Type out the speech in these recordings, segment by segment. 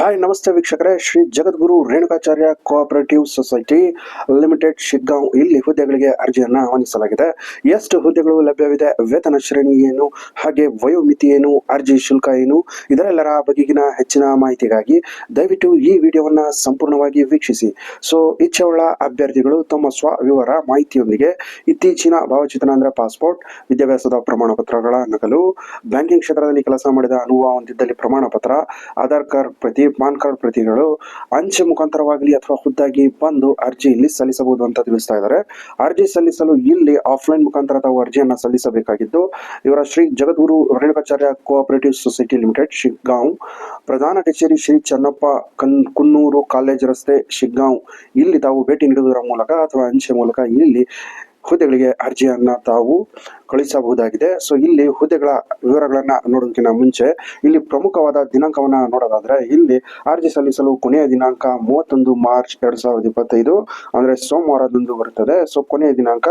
Hi ನಮಸ್ತೆ ವೀಕ್ಷಕರೇ, Shri Jagadguru Renukacharya cooperative society limited Shiggaon ಇಲ್ಲಿ ಹುದ್ದೆಗಳಿಗೆ ಅರ್ಜಿಯನ್ನು ಆಹ್ವಾನಿಸಲಾಗಿದೆ. ಎಷ್ಟು ಹುದ್ದೆಗಳು ಲಭ್ಯವಿದೆ, ವೇತನ ಶ್ರೇಣಿ ಏನು, ಹಾಗೆ ವಯೋಮಿತಿ ಏನು, ಅರ್ಜಿ ಶುಲ್ಕ ಏನು, ಇದರೆಲ್ಲರ ಬಗೆಗಿನ ಹೆಚ್ಚಿನ ಮಾಹಿತಿಗಾಗಿ ದಯವಿಟ್ಟು ಈ ವಿಡಿಯೋವನ್ನು ಸಂಪೂರ್ಣವಾಗಿ ವೀಕ್ಷಿಸಿ. ಸೊ ಇಚ್ಛೆಯುಳ್ಳ ಅಭ್ಯರ್ಥಿಗಳು ತಮ್ಮ ವಿವರ ಮಾಹಿತಿಯೊಂದಿಗೆ ಇತ್ತೀಚಿನ ಭಾವಚಿತ್ರ ಅಂದರೆ ಪಾಸ್ಪೋರ್ಟ್, ವಿದ್ಯಾಭ್ಯಾಸದ ಪ್ರಮಾಣ ಪತ್ರಗಳ ನಕಲು, ಬ್ಯಾಂಕಿಂಗ್ ಕ್ಷೇತ್ರದಲ್ಲಿ ಕೆಲಸ ಮಾಡಿದ ಅನುಭವ ಹೊಂದಿದ್ದಲ್ಲಿ ಪ್ರಮಾಣ ಪತ್ರ, ಆಧಾರ್ ಕಾರ್ಡ್ ಪ್ರತಿ, ಪಾನ್ ಕಾರ್ಡ್ ಪ್ರತಿಗಳು ಅಂಚೆ ಮುಖಾಂತರವಾಗಲಿ ಅಥವಾ ಖುದ್ದಾಗಿ ಬಂದು ಅರ್ಜಿ ಇಲ್ಲಿ ಸಲ್ಲಿಸಬಹುದು ಅಂತ ತಿಳಿಸ್ತಾ ಇದ್ದಾರೆ. ಅರ್ಜಿ ಸಲ್ಲಿಸಲು ಇಲ್ಲಿ ಆಫ್ಲೈನ್ ಮುಖಾಂತರ ತಾವು ಅರ್ಜಿಯನ್ನು ಸಲ್ಲಿಸಬೇಕಾಗಿದ್ದು, ಇವರ Shri Jagadguru Renukacharya cooperative society limited Shiggaon, ಪ್ರಧಾನ ಕಚೇರಿ ಶ್ರೀ ಚನ್ನಪ್ಪ ಕುನ್ನೂರು ಕಾಲೇಜ್ ರಸ್ತೆ ಶಿಗ್ಗಾಂವ್ ಇಲ್ಲಿ ತಾವು ಭೇಟಿ ನೀಡುವುದರ ಮೂಲಕ ಅಥವಾ ಅಂಚೆ ಮೂಲಕ ಇಲ್ಲಿ ಹುದ್ದೆಗಳಿಗೆ ಅರ್ಜಿಯನ್ನ ತಾವು ಕಳಿಸಬಹುದಾಗಿದೆ. ಸೊ ಇಲ್ಲಿ ಹುದ್ದೆಗಳ ವಿವರಗಳನ್ನ ನೋಡೋದಕ್ಕಿಂತ ಮುಂಚೆ ಇಲ್ಲಿ ಪ್ರಮುಖವಾದ ದಿನಾಂಕವನ್ನ ನೋಡೋದಾದ್ರೆ, ಇಲ್ಲಿ ಅರ್ಜಿ ಸಲ್ಲಿಸಲು ಕೊನೆಯ ದಿನಾಂಕ 31 ಮಾರ್ಚ್ 2025 ಅಂದ್ರೆ ಸೋಮವಾರದಂದು ಬರುತ್ತದೆ. ಸೊ ಕೊನೆಯ ದಿನಾಂಕ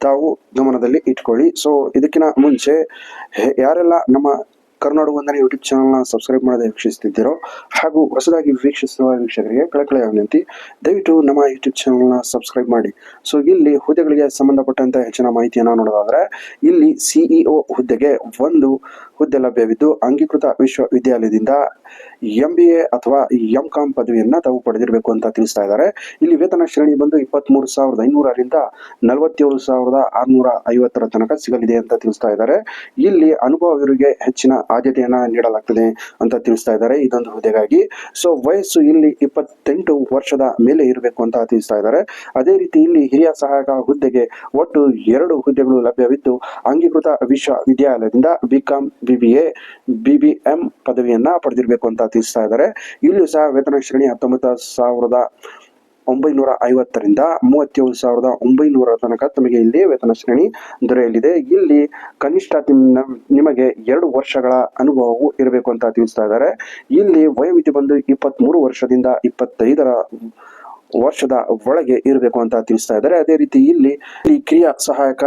ತಾವು ಗಮನದಲ್ಲಿ ಇಟ್ಕೊಳ್ಳಿ. ಸೊ ಇದಕ್ಕಿಂತ ಮುಂಚೆ ಯಾರೆಲ್ಲ ನಮ್ಮ ಕರುನಾಡು ವಂದನೆ ಯೂಟ್ಯೂಬ್ ಚಾನಲ್ನ ಸಬ್ಸ್ಕ್ರೈಬ್ ಮಾಡದೆ ವೀಕ್ಷಿಸುತ್ತಿದ್ದೀರೋ ಹಾಗೂ ಹೊಸದಾಗಿ ವೀಕ್ಷಿಸುವ ವೀಕ್ಷಕರಿಗೆ ಕಳಕಳಿಯ ವಿನಂತಿ, ದಯವಿಟ್ಟು ನಮ್ಮ ಯೂಟ್ಯೂಬ್ ಚಾನಲ್ನ ಸಬ್ಸ್ಕ್ರೈಬ್ ಮಾಡಿ. ಸೊ ಇಲ್ಲಿ ಹುದ್ದೆಗಳಿಗೆ ಸಂಬಂಧಪಟ್ಟಂತೆ ಹೆಚ್ಚಿನ ಮಾಹಿತಿಯನ್ನು ನೋಡೋದಾದ್ರೆ, ಇಲ್ಲಿ ಸಿಇಒ ಹುದ್ದೆಗೆ ಒಂದು ಹುದ್ದೆ ಲಭ್ಯವಿದ್ದು, ಅಂಗೀಕೃತ ವಿಶ್ವವಿದ್ಯಾಲಯದಿಂದ MBA ಅಥವಾ MCOM ಪದವಿಯನ್ನ ತಾವು ಪಡೆದಿರಬೇಕು ಅಂತ ತಿಳಿಸ್ತಾ ಇದ್ದಾರೆ. ಇಲ್ಲಿ ವೇತನ ಶ್ರೇಣಿ ಬಂದು 23,500ರಿಂದ 47,650 ತನಕ ಸಿಗಲಿದೆ ಅಂತ ತಿಳಿಸ್ತಾ ಇದ್ದಾರೆ. ಇಲ್ಲಿ ಅನುಭವವರಿಗೆ ಹೆಚ್ಚಿನ ಆದ್ಯತೆಯನ್ನ ನೀಡಲಾಗ್ತದೆ ಅಂತ ತಿಳಿಸ್ತಾ ಇದ್ದಾರೆ ಇದೊಂದು ಹುದ್ದೆಗಾಗಿ. ಸೊ ವಯಸ್ಸು ಇಲ್ಲಿ 28 ವರ್ಷದ ಮೇಲೆ ಇರಬೇಕು ಅಂತ ತಿಳಿಸ್ತಾ ಇದ್ದಾರೆ. ಅದೇ ರೀತಿ ಇಲ್ಲಿ ಹಿರಿಯ ಸಹಾಯಕ ಹುದ್ದೆಗೆ ಒಟ್ಟು 2 ಹುದ್ದೆಗಳು ಲಭ್ಯವಿದ್ದು, ಅಂಗೀಕೃತ ವಿಶ್ವವಿದ್ಯಾಲಯದಿಂದ BCom, BBA, BBM ಪದವಿಯನ್ನ ಪಡೆದಿರಬೇಕು ಅಂತ ತಿಳಿಸ್ತಾ ಇದ್ದಾರೆ. ಇಲ್ಲಿಯೂ ಸಹ ವೇತನ ಶ್ರೇಣಿ 19,950ರಿಂದ 37,900 ತನಕ ತಮಗೆ ಇಲ್ಲಿ ವೇತನ ಶ್ರೇಣಿ ದೊರೆಯಲಿದೆ. ಇಲ್ಲಿ ಕನಿಷ್ಠ ನಿಮಗೆ 2 ವರ್ಷಗಳ ಅನುಭವವು ಇರಬೇಕು ಅಂತ ತಿಳಿಸ್ತಾ ಇದ್ದಾರೆ. ಇಲ್ಲಿ ವಯೋಮಿತಿ ಬಂದು 23 ವರ್ಷದಿಂದ 25 ವರ್ಷದ ಒಳಗೆ ಇರಬೇಕು ಅಂತ ತಿಳಿಸ್ತಾ ಇದ್ದಾರೆ. ಅದೇ ರೀತಿ ಇಲ್ಲಿ ಕ್ರಿಯಾ ಸಹಾಯಕ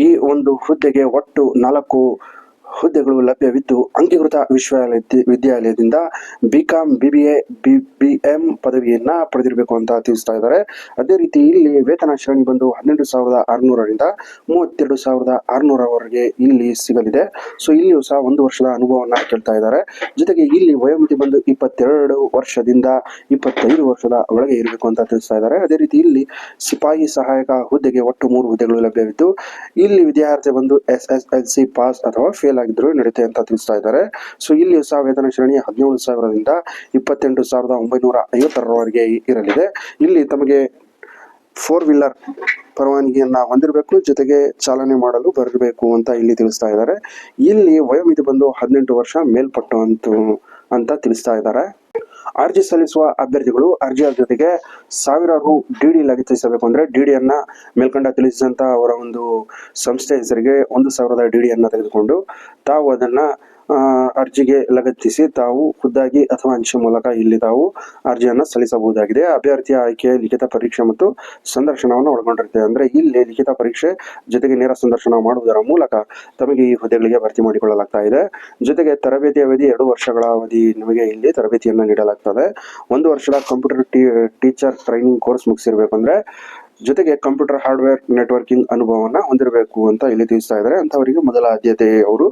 ಈ ಒಂದು ಹುದ್ದೆಗೆ ಒಟ್ಟು 4 ಹುದ್ದೆಗಳು ಲಭ್ಯವಿದ್ದು, ಅಂಗೀಕೃತ ವಿಶ್ವವಿದ್ಯಾಲಯದಿಂದ BCom, BBA, BBM ಪದವಿಯನ್ನ ಪಡೆದಿರಬೇಕು ಅಂತ ತಿಳಿಸ್ತಾ ಇದ್ದಾರೆ. ಅದೇ ರೀತಿ ಇಲ್ಲಿ ವೇತನ ಶ್ರೇಣಿ ಬಂದು 18,600ರಿಂದ 32,600ವರೆಗೆ ಇಲ್ಲಿ ಸಿಗಲಿದೆ. ಸೊ ಇಲ್ಲಿಯೂ ಸಹ 1 ವರ್ಷದ ಅನುಭವವನ್ನ ಕೇಳ್ತಾ ಇದ್ದಾರೆ. ಜೊತೆಗೆ ಇಲ್ಲಿ ವಯೋಮಿತಿ ಬಂದು 22 ವರ್ಷದಿಂದ 25 ವರ್ಷದ ಒಳಗೆ ಇರಬೇಕು ಅಂತ ತಿಳಿಸ್ತಾ ಇದ್ದಾರೆ. ಅದೇ ರೀತಿ ಇಲ್ಲಿ ಸಿಪಾಯಿ ಸಹಾಯಕ ಹುದ್ದೆಗೆ ಒಟ್ಟು 3 ಹುದ್ದೆಗಳು ಲಭ್ಯವಿದ್ದು, ಇಲ್ಲಿ ವಿದ್ಯಾರ್ಥಿ ಬಂದು SSLC ಪಾಸ್ ಅಥವಾ ಫೇಲ್ ಆಗಿದ್ರು ನಡೆಯುತ್ತೆ ಅಂತ ತಿಳಿಸ್ತಾ ಇದ್ದಾರೆ. ಸೊ ಇಲ್ಲಿಯೂ ಸಹ ವೇತನ ಶ್ರೇಣಿ 17,000ರಿಂದ 28,950ರವರೆಗೆ ಇರಲಿದೆ. ಇಲ್ಲಿ ತಮಗೆ 4 ವೀಲರ್ ಪರವಾನಗಿಯನ್ನ ಹೊಂದಿರಬೇಕು, ಜೊತೆಗೆ ಚಾಲನೆ ಮಾಡಲು ಬರಬೇಕು ಅಂತ ಇಲ್ಲಿ ತಿಳಿಸ್ತಾ ಇದ್ದಾರೆ. ಇಲ್ಲಿ ವಯೋಮಿತಿ ಬಂದು 18 ವರ್ಷ ಮೇಲ್ಪಟ್ಟು ಅಂತ ತಿಳಿಸ್ತಾ ಇದ್ದಾರೆ. ಅರ್ಜಿ ಸಲ್ಲಿಸುವ ಅಭ್ಯರ್ಥಿಗಳು ಅರ್ಜಿಯ ಜೊತೆಗೆ 1000 ರು DD ಲಗತ್ತಿಸಬೇಕು. ಅಂದ್ರೆ DDಯನ್ನ ಮೇಲ್ಕಂಡ ತಿಳಿಸಿದಂತ ಅವರ ಒಂದು ಸಂಸ್ಥೆ ಹೆಸರಿಗೆ 1,000 DDಯನ್ನ ತೆಗೆದುಕೊಂಡು ತಾವು ಅದನ್ನ ಅರ್ಜಿಗೆ ಲಗತ್ತಿಸಿ ತಾವು ಖುದ್ದಾಗಿ ಅಥವಾ ಅಂಚೆ ಮೂಲಕ ಇಲ್ಲಿ ತಾವು ಅರ್ಜಿಯನ್ನ ಸಲ್ಲಿಸಬಹುದಾಗಿದೆ. ಅಭ್ಯರ್ಥಿಯ ಆಯ್ಕೆ ಲಿಖಿತ ಪರೀಕ್ಷೆ ಮತ್ತು ಸಂದರ್ಶನವನ್ನು ಒಳಗೊಂಡಿರುತ್ತೆ. ಅಂದ್ರೆ ಇಲ್ಲಿ ಲಿಖಿತ ಪರೀಕ್ಷೆ ಜೊತೆಗೆ ನೇರ ಸಂದರ್ಶನ ಮಾಡುವುದರ ಮೂಲಕ ತಮಗೆ ಈ ಹುದ್ದೆಗಳಿಗೆ ಭರ್ತಿ ಮಾಡಿಕೊಳ್ಳಲಾಗ್ತಾ ಇದೆ. ಜೊತೆಗೆ ತರಬೇತಿ ಅವಧಿ 2 ವರ್ಷಗಳ ಅವಧಿ ನಿಮಗೆ ಇಲ್ಲಿ ತರಬೇತಿಯನ್ನ ನೀಡಲಾಗ್ತದೆ. 1 ವರ್ಷದ ಕಂಪ್ಯೂಟರ್ ಟೀಚರ್ ಟ್ರೈನಿಂಗ್ ಕೋರ್ಸ್ ಮುಗಿಸಿರ್ಬೇಕು. ಅಂದ್ರೆ ಜೊತೆಗೆ ಕಂಪ್ಯೂಟರ್ ಹಾರ್ಡ್ವೇರ್ ನೆಟ್ವರ್ಕಿಂಗ್ ಅನುಭವವನ್ನ ಹೊಂದಿರಬೇಕು ಅಂತ ಇಲ್ಲಿ ತಿಳಿಸ್ತಾ ಇದ್ದಾರೆ. ಅಂತವರಿಗೆ ಮೊದಲ ಆದ್ಯತೆ ಅವರು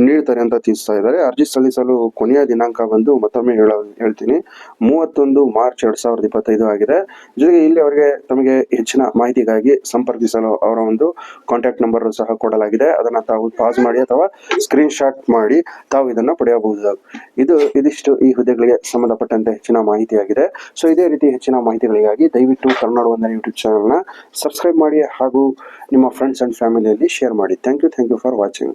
ನೀಡ್ತಾರೆ ಅಂತ ತಿಳಿಸ್ತಾ ಇದ್ದಾರೆ. ಅರ್ಜಿ ಸಲ್ಲಿಸಲು ಕೊನೆಯ ದಿನಾಂಕ ಬಂದು ಮತ್ತೊಮ್ಮೆ ಹೇಳ್ತೀನಿ 31 ಮಾರ್ಚ್ 2025 ಆಗಿದೆ. ಜೊತೆಗೆ ಇಲ್ಲಿ ಅವರಿಗೆ ತಮಗೆ ಹೆಚ್ಚಿನ ಮಾಹಿತಿಗಾಗಿ ಸಂಪರ್ಕಿಸಲು ಅವರ ಒಂದು ಕಾಂಟ್ಯಾಕ್ಟ್ ನಂಬರ್ ಸಹ ಕೊಡಲಾಗಿದೆ. ಅದನ್ನ ತಾವು ಪಾಸ್ ಮಾಡಿ ಅಥವಾ ಸ್ಕ್ರೀನ್ ಶಾಟ್ ಮಾಡಿ ತಾವು ಇದನ್ನ ಪಡೆಯಬಹುದು. ಇದಿಷ್ಟು ಈ ಹುದ್ದೆಗಳಿಗೆ ಸಂಬಂಧಪಟ್ಟಂತೆ ಹೆಚ್ಚಿನ ಮಾಹಿತಿಯಾಗಿದೆ. ಸೊ ಇದೇ ರೀತಿ ಹೆಚ್ಚಿನ ಮಾಹಿತಿಗಳಿಗಾಗಿ ದಯವಿಟ್ಟು ಕರುನಾಡು ವಂದನೆ ಯೂಟ್ಯೂಬ್ ಚಾನಲ್ ಸಬ್ಸ್ಕ್ರೈಬ್ ಮಾಡಿ ಹಾಗೂ ನಿಮ್ಮ ಫ್ರೆಂಡ್ಸ್ ಅಂಡ್ ಫ್ಯಾಮಿಲಿಯಲ್ಲಿ ಶೇರ್ ಮಾಡಿ. Thank you for watching.